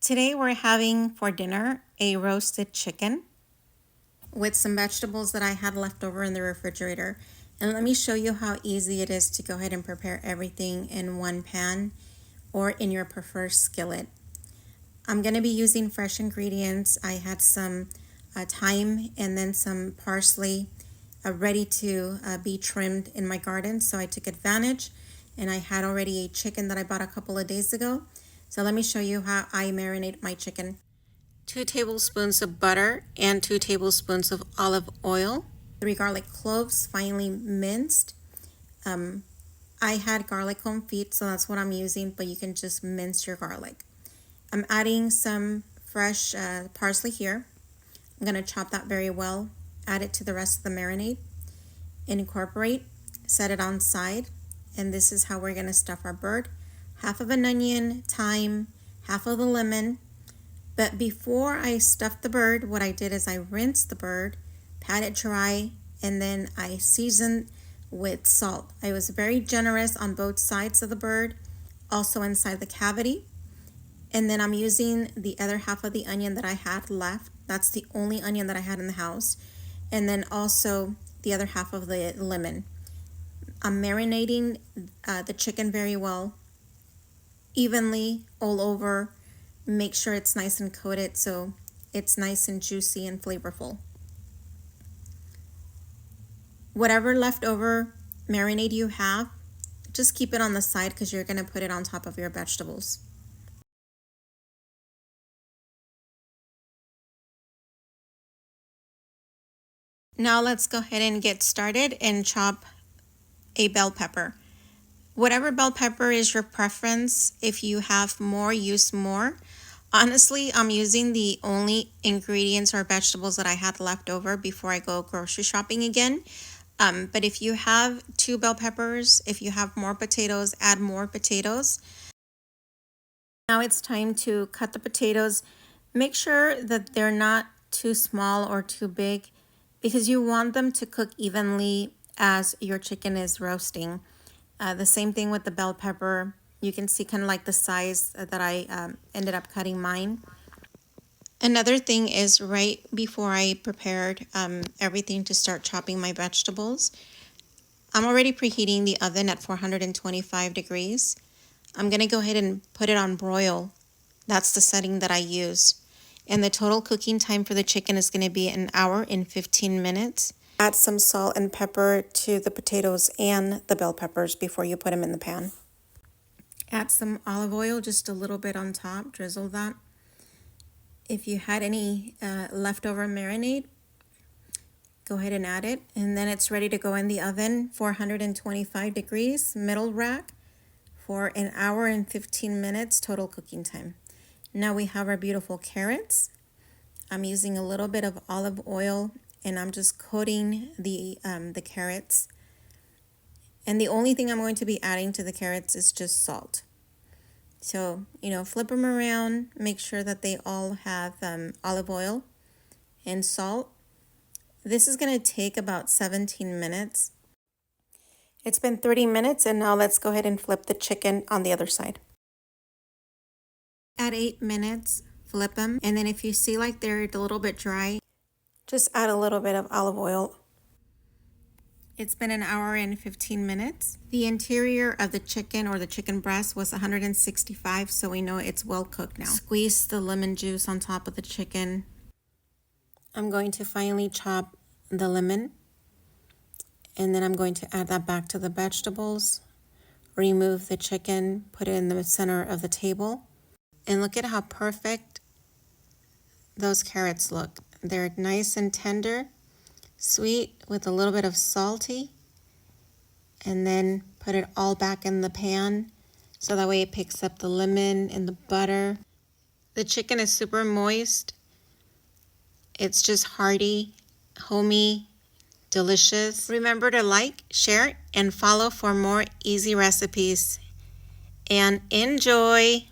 Today we're having for dinner a roasted chicken with some vegetables that I had left over in the refrigerator. And let me show you how easy it is to go ahead and prepare everything in one pan or in your preferred skillet. I'm going to be using fresh ingredients. I had some thyme and then some parsley ready to be trimmed in my garden. So I took advantage, and I had already a chicken that I bought a couple of days ago. So let me show you how I marinate my chicken. 2 tablespoons of butter and 2 tablespoons of olive oil. 3 garlic cloves finely minced. I had garlic confit, so that's what I'm using, but you can just mince your garlic. I'm adding some fresh parsley here. I'm going to chop that very well, add it to the rest of the marinade, incorporate, set it on side, and this is how we're going to stuff our bird. Half of an onion, thyme, half of the lemon. But before I stuffed the bird, what I did is I rinsed the bird, pat it dry, and then I seasoned with salt. I was very generous on both sides of the bird, also inside the cavity. And then I'm using the other half of the onion that I had left. That's the only onion that I had in the house. And then also the other half of the lemon. I'm marinating the chicken very well, evenly all over. Make sure it's nice and coated so it's nice and juicy and flavorful. Whatever leftover marinade you have, just keep it on the side because you're going to put it on top of your vegetables. Now let's go ahead and get started and chop a bell pepper. Whatever bell pepper is your preference, if you have more, use more. Honestly, I'm using the only ingredients or vegetables that I had left over before I go grocery shopping again. But if you have 2 bell peppers, if you have more potatoes, add more potatoes. Now it's time to cut the potatoes. Make sure that they're not too small or too big because you want them to cook evenly as your chicken is roasting. The same thing with the bell pepper. You can see kind of like the size that I ended up cutting mine. Another thing is right before I prepared everything to start chopping my vegetables, I'm already preheating the oven at 425 degrees. I'm going to go ahead and put it on broil. That's the setting that I use. And the total cooking time for the chicken is going to be 1 hour and 15 minutes. Add some salt and pepper to the potatoes and the bell peppers before you put them in the pan. Add some olive oil, just a little bit on top, drizzle that. If you had any leftover marinade, go ahead and add it. And then it's ready to go in the oven, 425 degrees, middle rack, for 1 hour and 15 minutes, total cooking time. Now we have our beautiful carrots. I'm using a little bit of olive oil and I'm just coating the carrots. And the only thing I'm going to be adding to the carrots is just salt. So, flip them around, make sure that they all have olive oil and salt. This is going to take about 17 minutes. It's been 30 minutes and now let's go ahead and flip the chicken on the other side. At 8 minutes, flip them. And then if you see like they're a little bit dry, just add a little bit of olive oil. It's been 1 hour and 15 minutes. The interior of the chicken or the chicken breast was 165, so we know it's well cooked now. Squeeze the lemon juice on top of the chicken. I'm going to finely chop the lemon, and then I'm going to add that back to the vegetables. Remove the chicken, put it in the center of the table, and look at how perfect those carrots look. They're nice and tender, sweet with a little bit of salty, and then put it all back in the pan so that way it picks up the lemon and the butter. The chicken is super moist. It's just hearty, homey, delicious. Remember to like, share, and follow for more easy recipes. And enjoy!